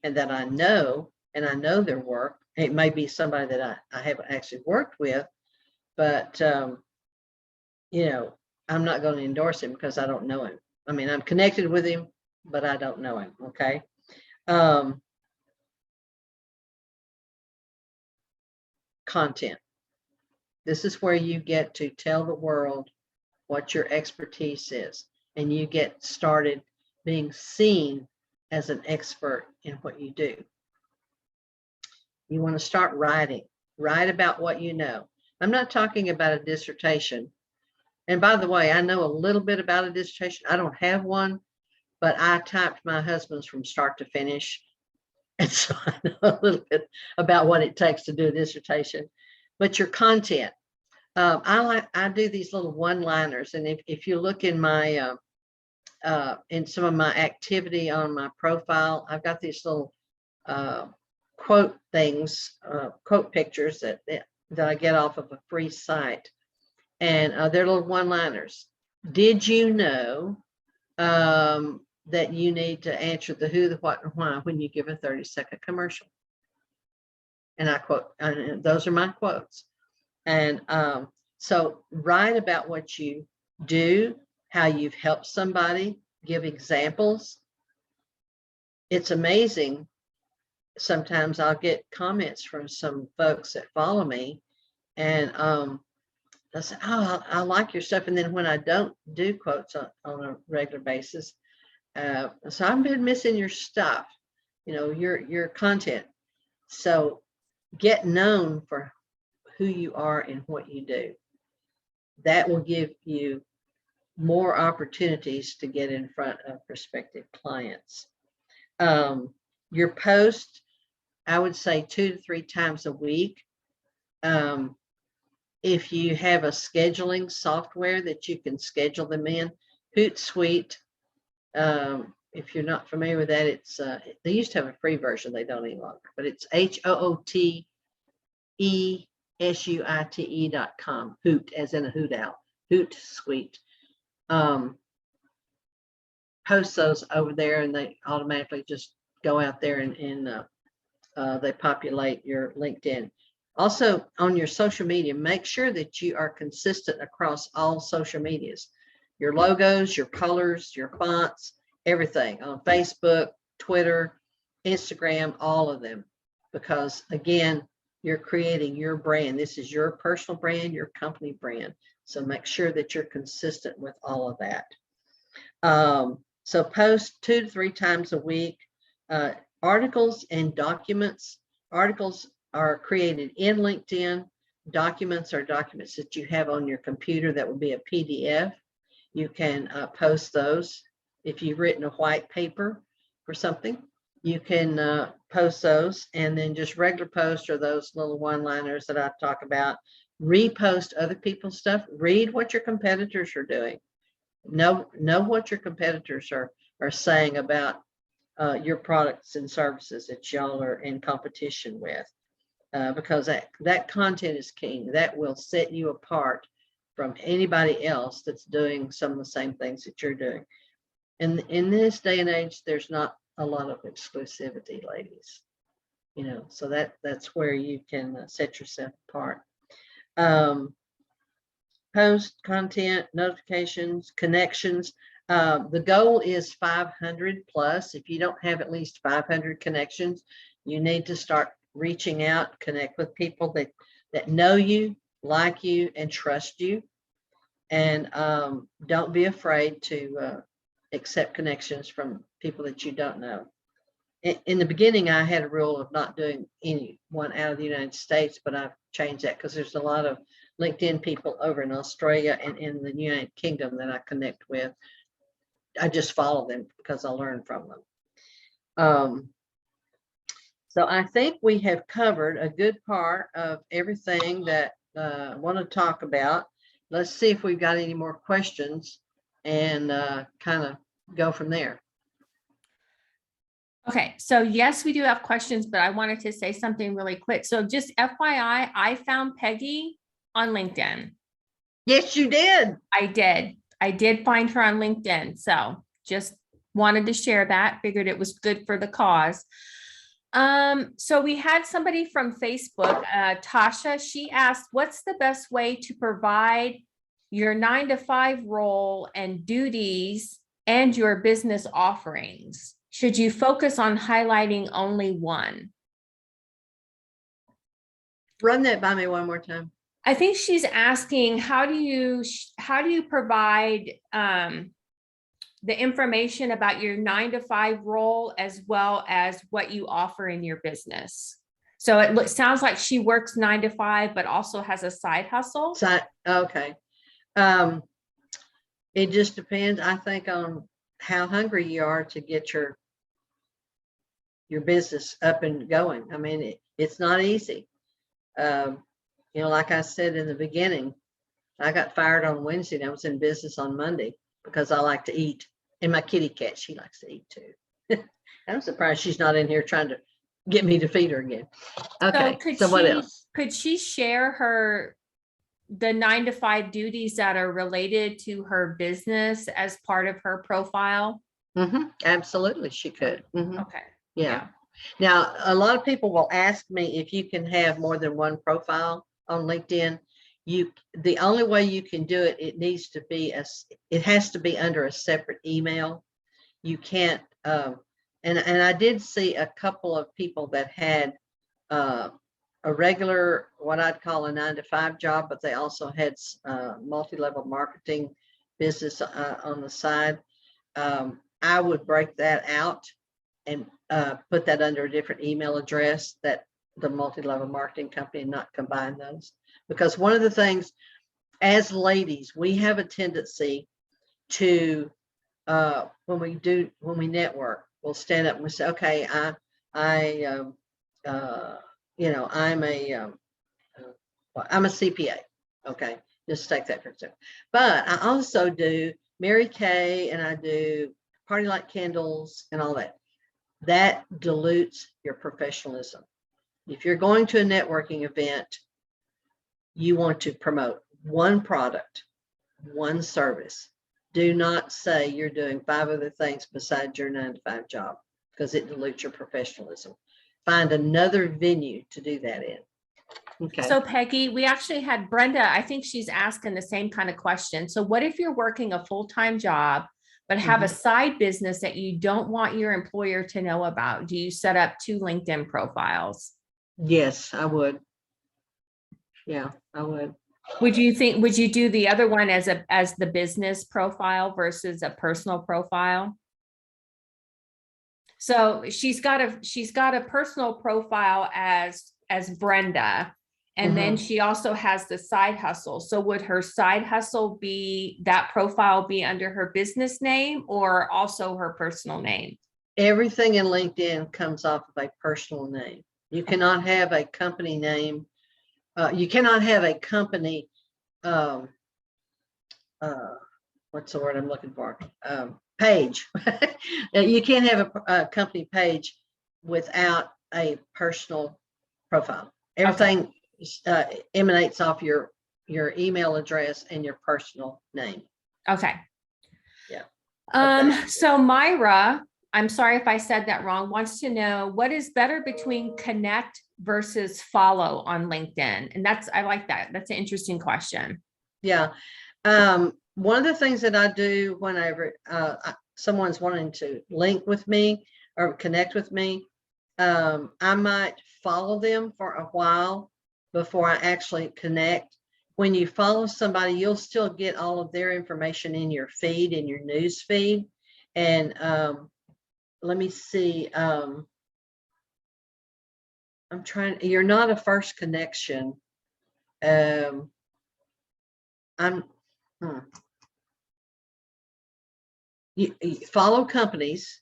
and that I know, and I know their work. It may be somebody that I haven't actually worked with, but, you know, I'm not going to endorse him because I don't know him. I mean, I'm connected with him, but I don't know him. Okay. Content. This is where you get to tell the world what your expertise is, and you get started being seen as an expert in what you do. You want to start writing. Write about what you know. I'm not talking about a dissertation. And by the way, I know a little bit about a dissertation. I don't have one, but I typed my husband's from start to finish. And so I know a little bit about what it takes to do a dissertation. But your content, I do these little one-liners, and if you look in my in some of my activity on my profile, I've got these little quote things, quote pictures that I get off of a free site, and they're little one-liners. Did you know that you need to answer the who, the what, and why when you give a 30-second commercial? And I quote, and those are my quotes. And so write about what you do, how you've helped somebody, give examples. It's amazing. Sometimes I'll get comments from some folks that follow me, and I say, oh, I like your stuff. And then when I don't do quotes on a regular basis, so I've been missing your stuff, you know, your content. So get known for who you are and what you do. That will give you more opportunities to get in front of prospective clients. Your post, I would say 2 to 3 times a week. If you have a scheduling software that you can schedule them in, Hootsuite. If you're not familiar with that, it's they used to have a free version. They don't any longer, but it's HOOTESUITE.com. Hoot, as in a hoot owl. Hootsuite. Post those over there, and they automatically just go out there and they populate your LinkedIn. Also, on your social media, make sure that you are consistent across all social medias. Your logos, your colors, your fonts, everything on Facebook, Twitter, Instagram, all of them. Because again, you're creating your brand. This is your personal brand, your company brand. So make sure that you're consistent with all of that. So post 2 to 3 times a week. Articles and documents. Articles are created in LinkedIn. Documents are documents that you have on your computer that would be a PDF. You can post those. If you've written a white paper for something, you can post those, and then just regular posts or those little one-liners that I talk about. Repost other people's stuff. Read what your competitors are doing. Know what your competitors are saying about your products and services that y'all are in competition with, because that content is king. That will set you apart from anybody else that's doing some of the same things that you're doing. And in this day and age, there's not a lot of exclusivity, ladies. You know, so that's where you can set yourself apart. Post content, notifications, connections. The goal is 500 plus. If you don't have at least 500 connections, you need to start reaching out, connect with people that know you, like you, and trust you. And don't be afraid to accept connections from people that you don't know. In the beginning, I had a rule of not doing anyone out of the United States, but I've changed that because there's a lot of LinkedIn people over in Australia and in the United Kingdom that I connect with. I just follow them because I learn from them. So I think we have covered a good part of everything that I want to talk about. Let's see if we've got any more questions and kind of go from there. Okay, so yes, we do have questions, but I wanted to say something really quick. So just FYI, I found Peggy on LinkedIn. Yes, you did. I did find her on LinkedIn. So just wanted to share that, figured it was good for the cause. So we had somebody from Facebook, Tasha, she asked, what's the best way to provide your 9-to-5 role and duties and your business offerings? Should you focus on highlighting only one? Run that by me one more time. I think she's asking, how do you provide the information about your 9-to-5 role as well as what you offer in your business? So it sounds like she works 9 to 5, but also has a side hustle. Okay. It just depends, I think, on how hungry you are to get your business up and going. I mean, it's not easy. You know, like I said in the beginning, I got fired on Wednesday and I was in business on Monday because I like to eat. And my kitty cat, she likes to eat too. I'm surprised she's not in here trying to get me to feed her again. Okay, so what else? Could she share the 9-to-5 duties that are related to her business as part of her profile? Absolutely, she could. Okay. Yeah. Now, a lot of people will ask me if you can have more than one profile on LinkedIn. The only way you can do it, it has to be under a separate email. You can't, and I did see a couple of people that had a regular, what I'd call a 9-to-5 job, but they also had multi-level marketing business on the side. I would break that out and put that under a different email address, that the multi-level marketing company, and not combine those. Because one of the things as ladies, we have a tendency to, when we network, we'll stand up and we say, okay, you know, I'm a CPA. Okay, just take that for example. But I also do Mary Kay and I do Party Like Candles and all that. That dilutes your professionalism. If you're going to a networking event, you want to promote one product, one service. Do not say you're doing 5 other things besides your 9-to-5 job, because it dilutes your professionalism. Find another venue to do that in. Okay. So Peggy, we actually had Brenda, I think she's asking the same kind of question. So what if you're working a full-time job, but have a side business that you don't want your employer to know about? Do you set up 2 LinkedIn profiles? Yes, I would. Yeah, I would. Would you do the other one as the business profile versus a personal profile? So she's got a personal profile as Brenda. And then she also has the side hustle. So would her side hustle that profile be under her business name or also her personal name? Everything in LinkedIn comes off of a personal name. You cannot have a company name. You cannot have a company, what's the word I'm looking for? Page. You can't have a company page without a personal profile. Everything emanates off your email address and your personal name. Okay. Yeah. So Myra, I'm sorry if I said that wrong, wants to know what is better between connect versus follow on LinkedIn? And I like that. That's an interesting question. Yeah. One of the things that I do whenever someone's wanting to link with me or connect with me, I might follow them for a while before I actually connect. When you follow somebody, you'll still get all of their information in your feed, in your news feed. And let me see. You're not a first connection. You follow companies.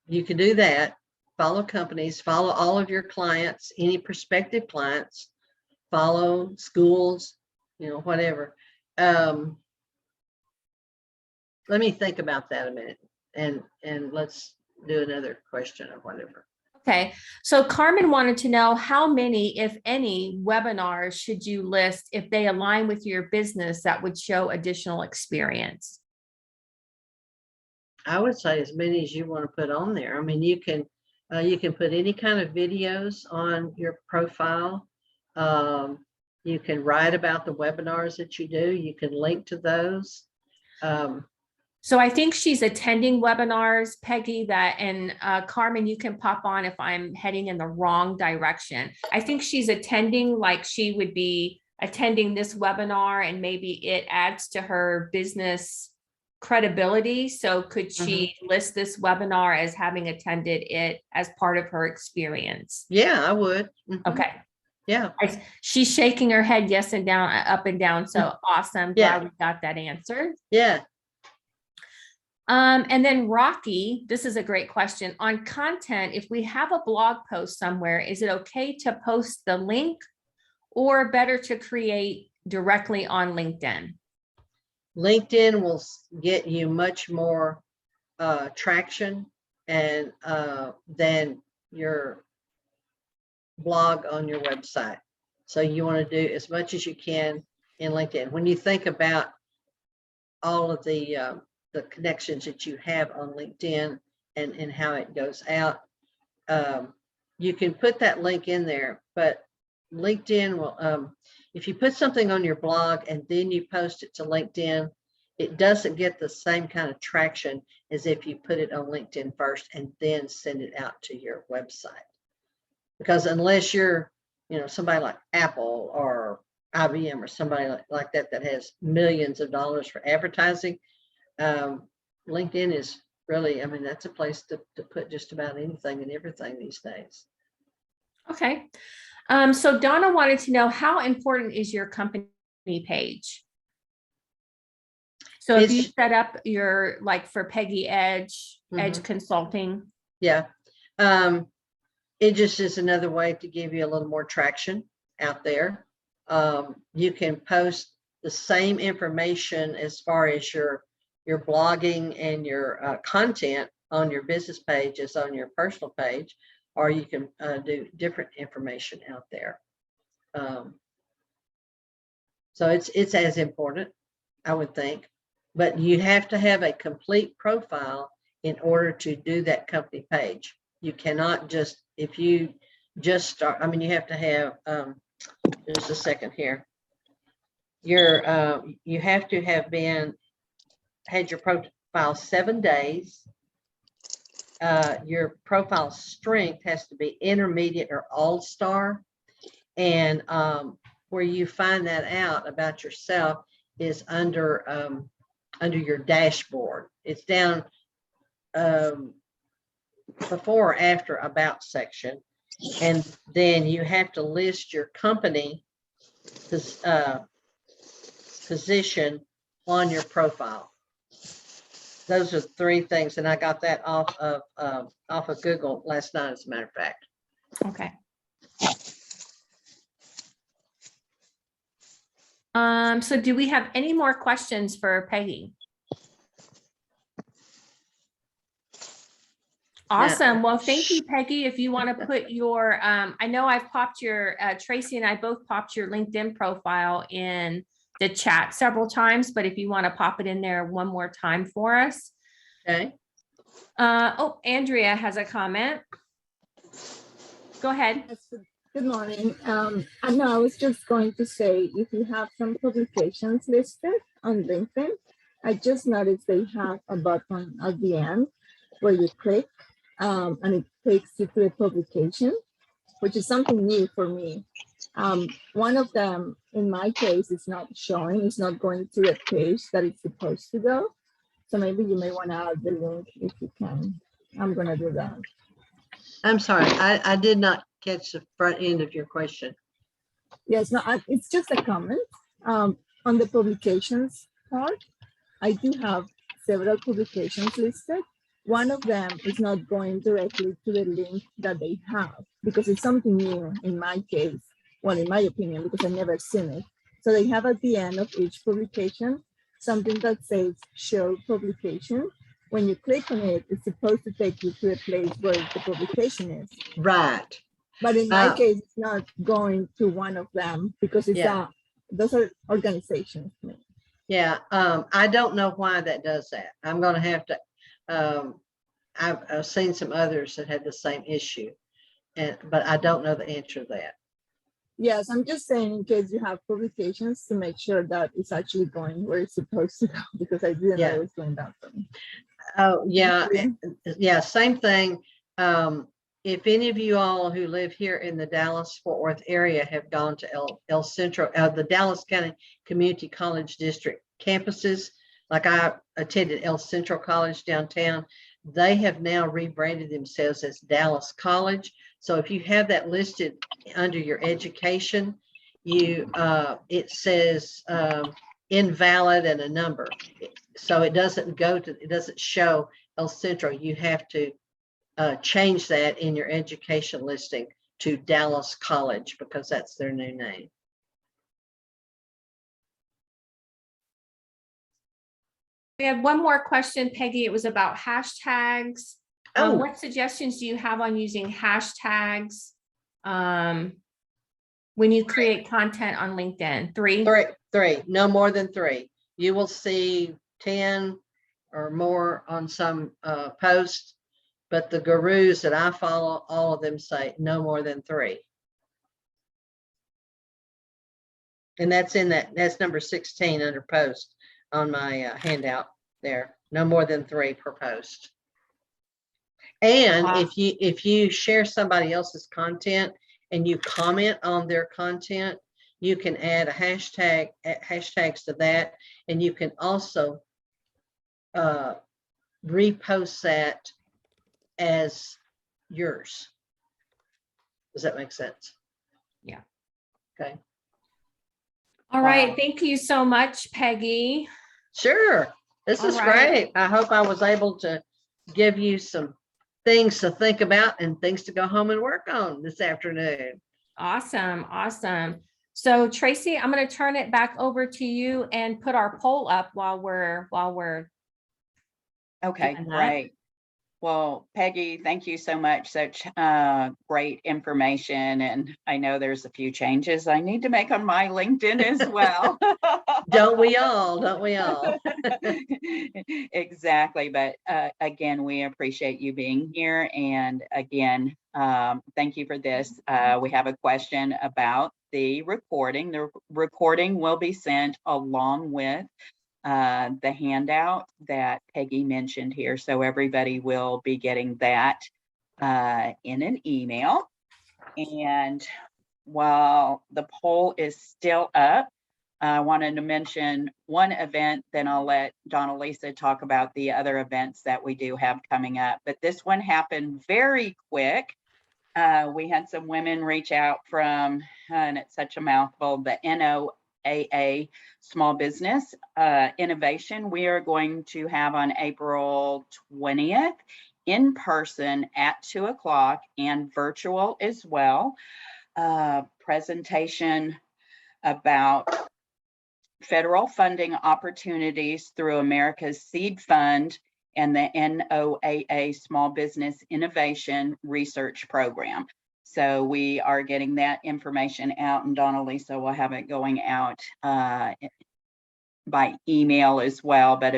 You can do that. Follow companies, follow all of your clients, any prospective clients, follow schools, whatever. Let me think about that a minute and let's do another question or whatever. Okay, so Carmen wanted to know how many, if any, webinars should you list if they align with your business that would show additional experience? I would say as many as you want to put on there. I mean, you can put any kind of videos on your profile. You can write about the webinars that you do. You can link to those. So I think she's attending webinars, Peggy, and Carmen, you can pop on if I'm heading in the wrong direction. I think she's attending, like she would be attending this webinar and maybe it adds to her business credibility. So could she list this webinar as having attended it as part of her experience? Yeah, I would. Okay. Yeah. She's shaking her head yes and down, up and down. So awesome. Glad we got that answer. Yeah. And then Rocky, this is a great question. On content, if we have a blog post somewhere, is it okay to post the link or better to create directly on LinkedIn? LinkedIn will get you much more traction and than your blog on your website. So you want to do as much as you can in LinkedIn. When you think about all of the connections that you have on LinkedIn and how it goes out, you can put that link in there, but LinkedIn will, if you put something on your blog and then you post it to LinkedIn, it doesn't get the same kind of traction as if you put it on LinkedIn first and then send it out to your website. Because unless you're, somebody like Apple or IBM or somebody like that has millions of dollars for advertising, LinkedIn is really, that's a place to put just about anything and everything these days. Okay. So Donna wanted to know, how important is your company page? So if you set up your, like for Peggy Edge Consulting. Yeah. It just is another way to give you a little more traction out there. You can post the same information as far as your blogging and your content on your business page as on your personal page, or you can do different information out there. So it's as important, I would think, but you have to have a complete profile in order to do that company page. You cannot just, if you just start, you have to have just a second here. You have to have had your profile 7 days. Your profile strength has to be intermediate or all-star. And where you find that out about yourself is under your dashboard. It's down before or after about section. And then you have to list your company position on your profile. Those are 3 things, and I got that off of Google last night, as a matter of fact. Okay. So do we have any more questions for Peggy? Awesome. Well, thank you, Peggy. If you want to put your, I know I've popped your, Tracy and I both popped your LinkedIn profile in the chat several times, but if you want to pop it in there one more time for us. Okay. Oh, Andrea has a comment. Go ahead. Yes, good morning. I know I was just going to say, if you have some publications listed on LinkedIn, I just noticed they have a button at the end where you click and it takes you to a publication, which is something new for me. One of them, in my case, is not showing, it's not going to the page that it's supposed to go. So maybe you may want to add the link if you can. I'm going to do that. I'm sorry, I did not catch the front end of your question. Yes, no, it's just a comment. On the publications part, I do have several publications listed. One of them is not going directly to the link that they have because it's something new in my case. Well, in my opinion, because I've never seen it. So they have at the end of each publication something that says show publication. When you click on it, it's supposed to take you to a place where the publication is. Right. But in my case, it's not going to one of them because it's those are organizations. Yeah, I don't know why that does that. I'm going to have to. I've seen some others that had the same issue, but I don't know the answer to that. Yes, I'm just saying in case you have publications to make sure that it's actually going where it's supposed to go because I didn't know it was going that way. Oh yeah, same thing. If any of you all who live here in the Dallas-Fort Worth area have gone to El Centro, the Dallas County Community College District campuses, like I attended El Centro College downtown, they have now rebranded themselves as Dallas College. So if you have that listed under your education, it says invalid and a number. So it doesn't show El Centro. You have to change that in your education listing to Dallas College because that's their new name. We have one more question, Peggy. It was about hashtags. Oh. What suggestions do you have on using hashtags when you create content on LinkedIn? Three, no more than 3. You will see 10 or more on some posts, but the gurus that I follow, all of them say no more than 3. And that's number 16 under post on my handout there. No more than 3 per post. And if you share somebody else's content and you comment on their content, you can add a hashtag, hashtags to that, and you can also repost that as yours. Does that make sense? Yeah. Okay. All right. Thank you so much, Peggy. Sure. This is great. I hope I was able to give you some things to think about and things to go home and work on this afternoon. Awesome. Awesome. So Tracy, I'm going to turn it back over to you and put our poll up while we're Okay, great. Well, Peggy, thank you so much. Such great information. And I know there's a few changes I need to make on my LinkedIn as well. Don't we all? Don't we all? Exactly. But again, we appreciate you being here. And again, thank you for this. We have a question about the recording. The recording will be sent along with the handout that Peggy mentioned here. So everybody will be getting that in an email. And while the poll is still up, I wanted to mention one event, then I'll let Donna Lisa talk about the other events that we do have coming up. But this one happened very quick. We had some women reach out from, and it's such a mouthful, the NOAA Small Business Innovation. We are going to have on April 20th in person at 2 o'clock and virtual as well. Presentation about federal funding opportunities through America's Seed Fund and the NOAA Small Business Innovation Research Program. So we are getting that information out, and Donna Lisa will have it going out by email as well. But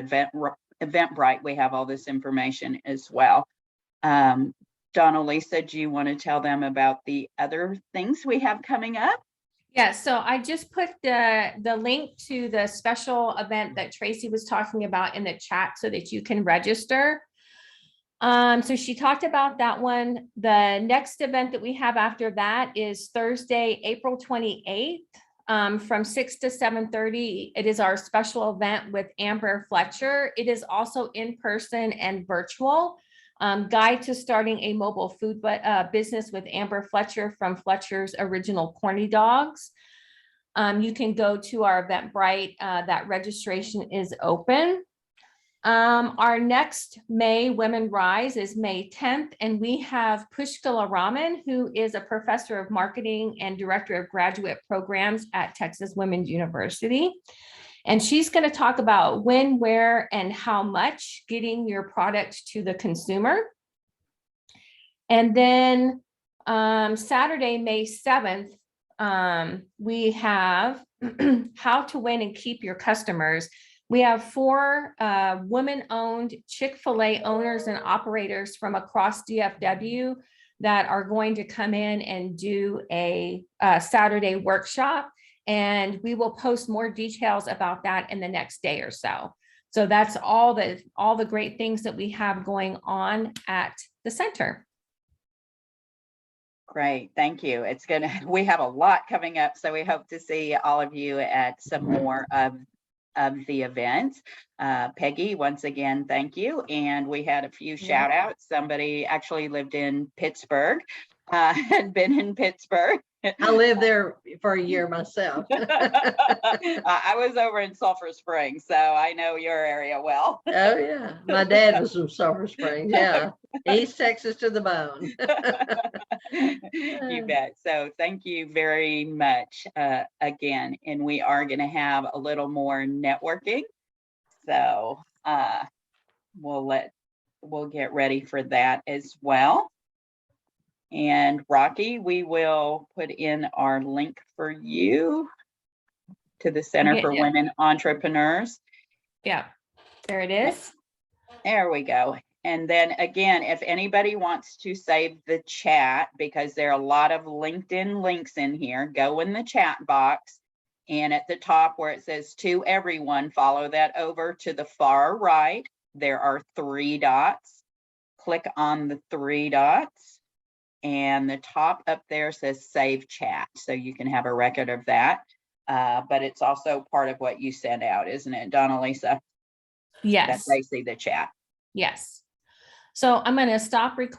Eventbrite, we have all this information as well. Donna Lisa, do you want to tell them about the other things we have coming up? Yeah, so I just put the link to the special event that Tracy was talking about in the chat so that you can register. So she talked about that one. The next event that we have after that is Thursday, April 28th, from 6 to 7:30. It is our special event with Amber Fletcher. It is also in person and virtual. Guide to starting a mobile food business with Amber Fletcher from Fletcher's Original Corny Dogs. You can go to our Eventbrite. That registration is open. Our next May WomenRISE is May 10th, and we have Pushkala Raman, who is a professor of marketing and director of graduate programs at Texas Women's University. And she's going to talk about when, where, and how much getting your product to the consumer. And then Saturday, May 7th, we have how to win and keep your customers. We have 4 women-owned Chick-fil-A owners and operators from across DFW that are going to come in and do a Saturday workshop. And we will post more details about that in the next day or so. So that's all the great things that we have going on at the center. Great, thank you. We have a lot coming up, so we hope to see all of you at some more of the events. Peggy, once again, thank you. And we had a few shout outs. Somebody actually lived in Pittsburgh, had been in Pittsburgh. I lived there for a year myself. I was over in Sulphur Springs, so I know your area well. Oh yeah, my dad was from Sulphur Springs. Yeah, East Texas to the bone. You bet. So thank you very much again. And we are going to have a little more networking. So we'll get ready for that as well. And Rocky, we will put in our link for you to the Center for Women Entrepreneurs. Yeah, there it is. There we go. And then again, if anybody wants to save the chat, because there are a lot of LinkedIn links in here, go in the chat box. And at the top where it says to everyone, follow that over to the far right. There are 3 dots. Click on the 3 dots. And the top up there says save chat. So you can have a record of that. But it's also part of what you send out, isn't it, Donna Lisa? Yes. That they see the chat. Yes. So I'm going to stop recording.